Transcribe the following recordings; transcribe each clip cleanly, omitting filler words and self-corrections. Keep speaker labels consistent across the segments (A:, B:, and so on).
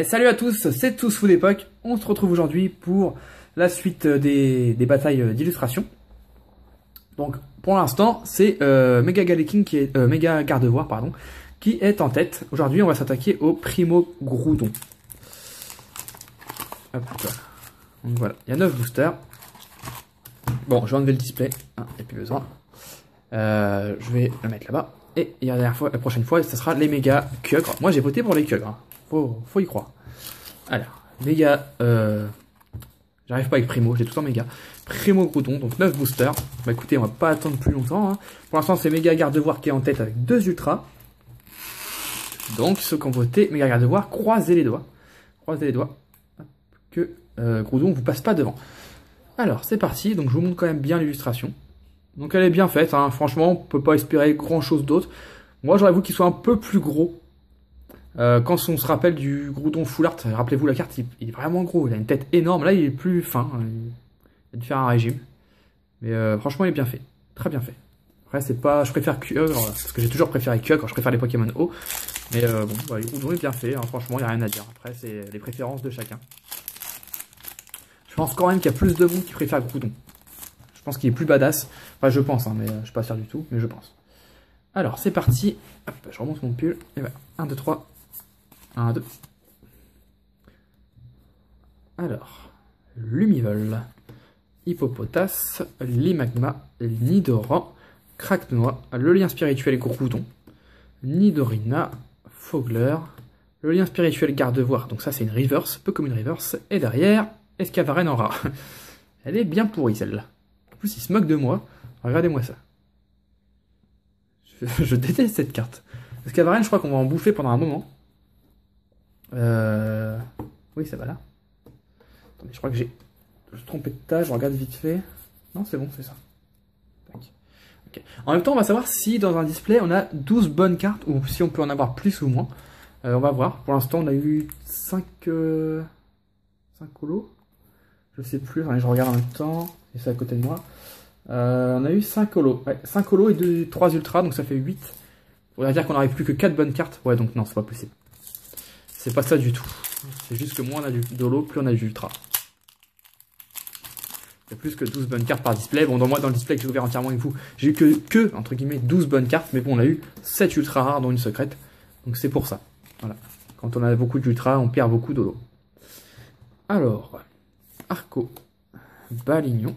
A: salut à tous, c'est Tous Fou d'époque. On se retrouve aujourd'hui pour la suite des batailles d'illustration. Donc pour l'instant, c'est Mega Galeking qui est Mega Gardevoir pardon, qui est en tête. Aujourd'hui, on va s'attaquer au Primo Groudon. Hop, donc voilà, il y a 9 boosters. Bon, je vais enlever le display, il n'y a plus besoin. Je vais le mettre là-bas. Et la prochaine fois, ce sera les méga Kyogre. Moi, j'ai voté pour les Kyogre. Hein. Faut y croire. Alors, méga... J'arrive pas avec Primo, j'ai tout le temps méga. Primo Groudon, donc 9 boosters. Bah écoutez, on va pas attendre plus longtemps. Hein. Pour l'instant, c'est Méga Gardevoir qui est en tête avec 2 ultras. Donc, ceux qui ont voté Méga Gardevoir, croisez les doigts. Croisez les doigts. Que Groudon ne vous passe pas devant. Alors, c'est parti. Donc, je vous montre quand même bien l'illustration. Donc, elle est bien faite. Hein. Franchement, on peut pas espérer grand chose d'autre. Moi, j'aurais voulu qu'il soit un peu plus gros. Quand on se rappelle du Groudon Full Art, rappelez-vous la carte, il est vraiment gros. Il a une tête énorme. Là, il est plus fin. Il a dû faire un régime. Mais franchement, il est bien fait. Très bien fait. Après, c'est pas... Je préfère Kyogre, parce que j'ai toujours préféré Kyogre. Je préfère les Pokémon haut. Mais bon, bah, le Groudon est bien fait. Hein. Franchement, il n'y a rien à dire. Après, c'est les préférences de chacun. Je pense quand même qu'il y a plus de monde qui préfère Groudon. Je pense qu'il est plus badass. Enfin, je pense, hein, mais je suis pas sûr du tout. Mais je pense. Alors, c'est parti. Hop, je remonte mon pull. Et voilà. 1, 2, 3. 1, 2. Alors, Lumivol, Hippopotas, Limagma, Nidoran, Craquenois, le lien spirituel Groudon, Nidorina, Fogler, le lien spirituel Gardevoir, donc ça c'est une reverse, peu comme une reverse, et derrière, Escavaren en rare. Elle est bien pourrie celle-là. En plus il se moque de moi, regardez-moi ça. Je déteste cette carte. Escavaren, je crois qu'on va en bouffer pendant un moment. Oui, ça va là. Attendez, je crois que je me suis trompé de tâche, je regarde vite fait. Non, c'est bon, c'est ça. Okay. En même temps, on va savoir si dans un display, on a 12 bonnes cartes, ou si on peut en avoir plus ou moins. On va voir. Pour l'instant, on a eu 5 holos. Je sais plus, je regarde en même temps. Et c'est à côté de moi. On a eu 5 holos. Ouais, 5 holos et 3 ultras, donc ça fait 8. On va dire qu'on n'arrive plus que 4 bonnes cartes. Ouais, donc non, c'est pas possible. C'est pas ça du tout. C'est juste que moins on a de holo, plus on a d'ultra. Il y a plus que 12 bonnes cartes par display. Bon, moi, dans le display que j'ai ouvert entièrement avec vous, j'ai eu que, entre guillemets, 12 bonnes cartes. Mais bon, on a eu 7 ultra rares, dont une secrète. Donc c'est pour ça. Voilà. Quand on a beaucoup d'ultra, on perd beaucoup d'holo. Alors, Arco, Balignon,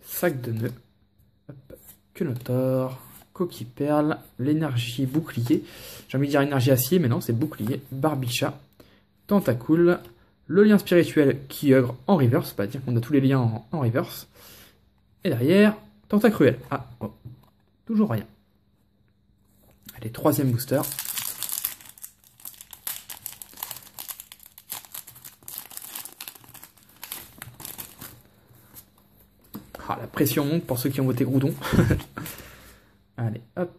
A: Sac de nœuds, Quenotor, Coquille Perle, l'énergie bouclier. J'ai envie de dire énergie acier, mais non, c'est bouclier. Barbicha, Tentacool, le lien spirituel Kyogre en reverse, pas dire qu'on a tous les liens en reverse. Et derrière, Tentacruel. Ah, oh, toujours rien. Allez, troisième booster. Ah, la pression monte pour ceux qui ont voté Groudon. Allez, hop.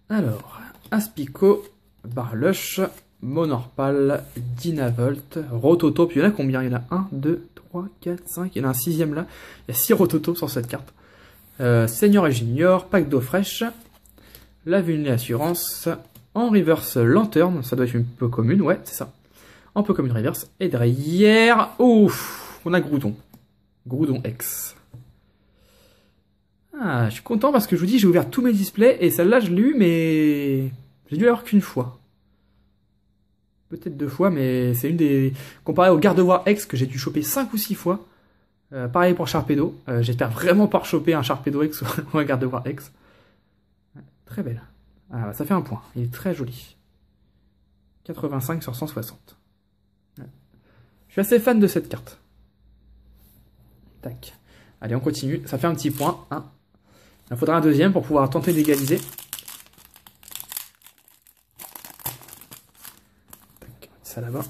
A: Alors, Aspico, Barlush, Monorpal, Dynavolt, Rototope. Il y en a combien? Il y en a 1, 2, 3, 4, 5. Il y en a un sixième là. Il y a 6 Rototopes sur cette carte. Senior et Junior, Pack d'eau fraîche, La Vulnée Assurance, en reverse Lanterne. Ça doit être une peu commune, ouais, c'est ça. Un peu commune reverse. Et derrière, ouf, on a Groudon. Groudon X. Ah, je suis content parce que je vous dis, j'ai ouvert tous mes displays et celle-là, je l'ai eu, mais j'ai dû l'avoir qu'une fois. Peut-être 2 fois, mais c'est une des... Comparé au Gardevoir X que j'ai dû choper 5 ou 6 fois. Pareil pour Sharpedo. J'espère vraiment pas choper un Sharpedo X ou un Gardevoir X. Ouais, très belle. Ah, ça fait un point. Il est très joli. 85 sur 160. Ouais. Je suis assez fan de cette carte. Tac. Allez, on continue. Ça fait un petit point. Hein. Il en faudra un deuxième pour pouvoir tenter d'égaliser. Ça là-bas.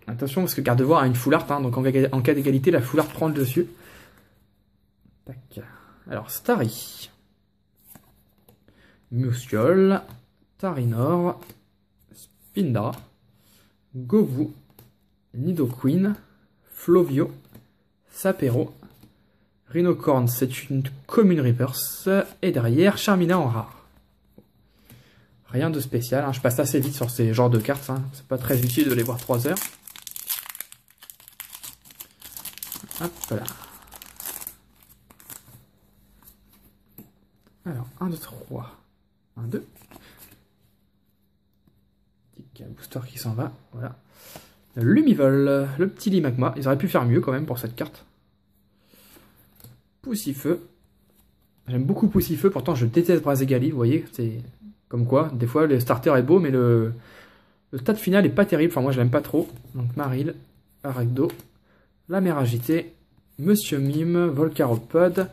A: Attention parce que Gardevoir a une full art, hein, donc en cas d'égalité, la full art prend le dessus. Tac. Alors, Starry. Musiol. Tarinor. Spindra. Govou. Nidoqueen. Flovio. Sapero. Rhinocorn, c'est une commune reverse. Et derrière, Charmina en rare. Rien de spécial, hein. Je passe assez vite sur ces genres de cartes, hein. C'est pas très utile de les voir 3 heures. Hop là. Alors, 1, 2, 3. 1, 2. Petit booster qui s'en va, voilà. Lumivol, le petit Limagma. Ils auraient pu faire mieux quand même pour cette carte. Poussifeu. J'aime beaucoup Poussifeu, pourtant je déteste Brazegali, vous voyez. C'est comme quoi, des fois le starter est beau, mais le stade final est pas terrible. Enfin, moi je l'aime pas trop. Donc Maril, Aragdo, la mer agitée, Monsieur Mime, Volcaropod.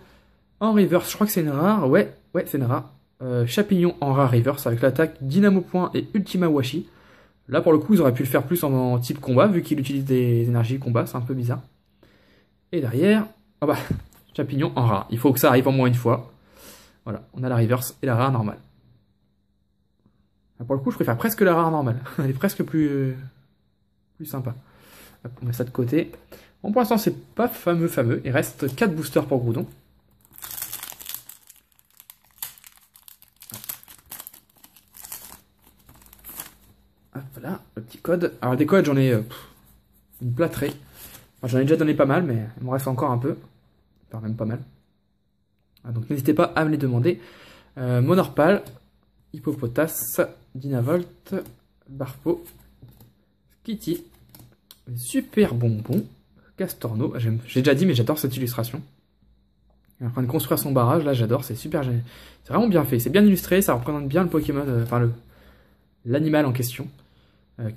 A: En reverse, je crois que c'est une rare. Ouais, c'est une rare. Chapignon en rare reverse avec l'attaque Dynamo Point et Ultima Washi. Là, pour le coup, ils auraient pu le faire plus en type combat, vu qu'il utilise des énergies combat, c'est un peu bizarre. Et derrière, oh bah, Chapignon en rare. Il faut que ça arrive au moins une fois. Voilà, on a la reverse et la rare normale. Pour le coup, je préfère presque la rare normale. Elle est presque plus sympa. Hop, on met ça de côté. Bon, pour l'instant, c'est pas fameux. Il reste 4 boosters pour Groudon. Voilà, le petit code. Alors des codes, j'en ai une plâtrée. Enfin, j'en ai déjà donné pas mal, mais il me reste encore un peu. Enfin, même pas mal. Donc n'hésitez pas à me les demander. Monorpal, Hippopotas, Dynavolt, Barpo, Kitty, Super Bonbon, Castorno. J'ai déjà dit, mais j'adore cette illustration. Il est en train de construire son barrage, là j'adore, c'est super. C'est vraiment bien fait, c'est bien illustré, ça représente bien le Pokémon, enfin l'animal en question.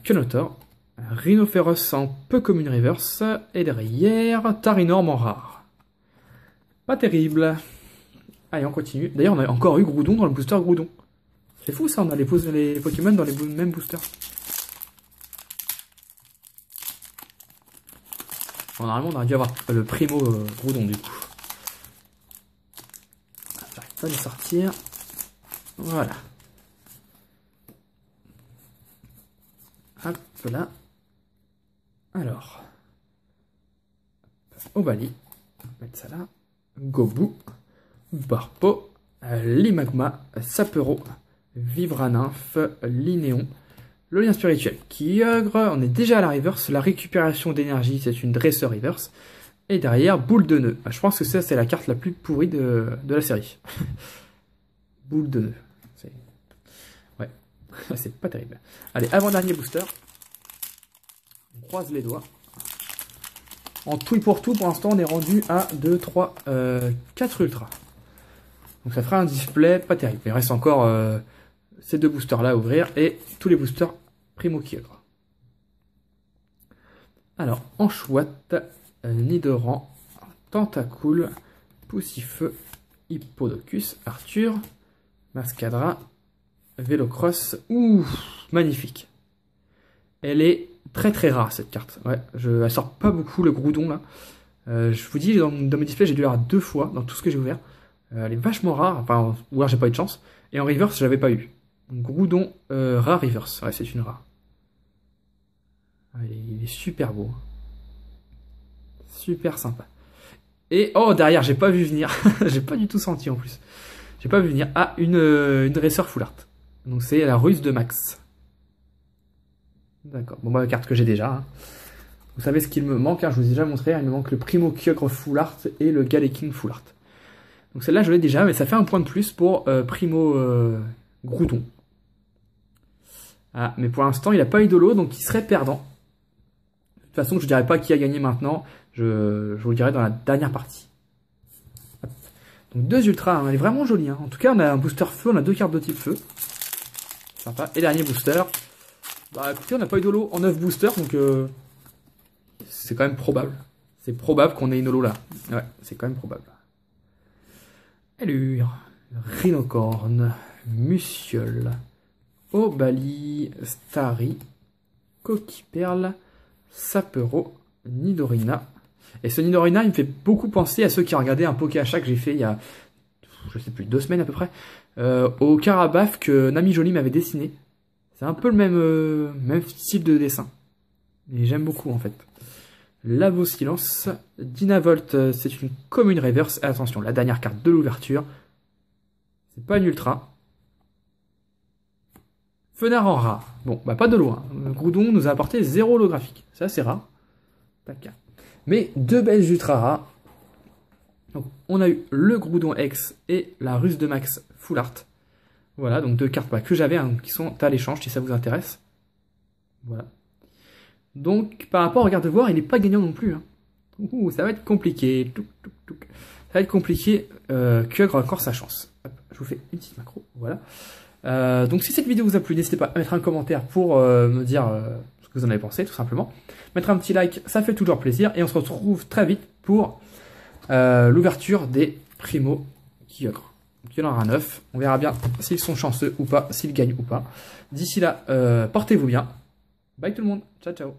A: Quenotor, Rhinophéros en peu commune reverse, et derrière Tarinorm en rare. Pas terrible. Allez, on continue. D'ailleurs, on a encore eu Groudon dans le booster Groudon. C'est fou ça, on a les Pokémon dans les mêmes boosters. Bon, normalement, on aurait dû avoir le primo Groudon du coup. J'arrive pas à les sortir. Voilà. Hop là. Alors. Obali. On va mettre ça là. Gobu. Barpo. Limagma. Sapero. Vibranymph. Linéon. Le lien spirituel. Kyogre. On est déjà à la reverse. La récupération d'énergie, c'est une dresseur reverse. Et derrière, boule de nœud. Je pense que ça, c'est la carte la plus pourrie de la série. Boule de nœud. Ouais. C'est pas terrible. Allez, avant-dernier booster. On croise les doigts. En tout et pour tout, pour l'instant, on est rendu à 2, 3, 4 ultras. Donc ça fera un display pas terrible. Il reste encore ces 2 boosters-là à ouvrir et tous les boosters Primo Kyogre. Alors, en chouette, Nidoran, Tentacool, Poussifeu, Hippodocus, Arthur, Mascadra, Vélocross. Ouh, magnifique. Elle est très rare cette carte. Ouais, elle sort pas beaucoup le Groudon là. Je vous dis, dans mes displays, j'ai dû l'avoir 2 fois dans tout ce que j'ai ouvert. Elle est vachement rare, enfin, ou alors j'ai pas eu de chance. Et en reverse, j'avais pas eu. Donc, Groudon, rare reverse. Ouais, c'est une rare. Il est super beau. Super sympa. Et, oh, derrière, j'ai pas vu venir. J'ai pas du tout senti en plus. J'ai pas vu venir. Ah, une dresseur full art. Donc c'est la ruse de Max. D'accord. Bon, bah, la carte que j'ai déjà. Hein. Vous savez ce qu'il me manque, hein, je vous ai déjà montré. Il me manque le Primo Kyogre full art et le Galeking full art. Donc celle-là, je l'ai déjà, mais ça fait un point de plus pour Primo Groudon. Ah, mais pour l'instant, il n'a pas eu de lot, donc il serait perdant. De toute façon, je ne dirai pas qui a gagné maintenant. Je vous le dirai dans la dernière partie. Hop. Donc 2 ultras, hein, elle est vraiment jolie. Hein. En tout cas, on a un booster feu, on a 2 cartes de type feu. Sympa. Et dernier booster. Bah écoutez, on n'a pas eu de lot en 9 boosters, donc c'est quand même probable. C'est probable qu'on ait une holo là. Ouais, c'est quand même probable. Allure, Rhinocorn, Musiole, Obali, Starry, Coquiperle, Sapero, Nidorina. Et ce Nidorina, il me fait beaucoup penser à ceux qui ont regardé un Pokéachat que j'ai fait il y a, je sais plus, 2 semaines à peu près, au Carabaf que Nami Jolie m'avait dessiné. C'est un peu le même style de dessin. Et j'aime beaucoup en fait. Lavo Silence, Dynavolt, c'est une commune reverse. Et attention, la dernière carte de l'ouverture. C'est pas une ultra. Fenard en rare. Bon, bah pas de loin. Le Groudon nous a apporté 0 holographique. C'est assez rare. Tac. Mais 2 belles ultra rares. Donc, on a eu le Groudon X et la Ruse de Max Full Art. Voilà, donc 2 cartes que j'avais, hein, qui sont à l'échange si ça vous intéresse. Voilà. Donc, par rapport au regard de voir, il n'est pas gagnant non plus. Hein. Ouh, ça va être compliqué. Ça va être compliqué. Kyogre a encore sa chance. Hop, je vous fais une petite macro. Voilà. Donc, si cette vidéo vous a plu, n'hésitez pas à mettre un commentaire pour me dire ce que vous en avez pensé, tout simplement. Mettre un petit like, ça fait toujours plaisir. Et on se retrouve très vite pour l'ouverture des Primo Kyogre. Donc, il y en aura 9. On verra bien s'ils sont chanceux ou pas, s'ils gagnent ou pas. D'ici là, portez-vous bien. Bye tout le monde. Ciao, ciao.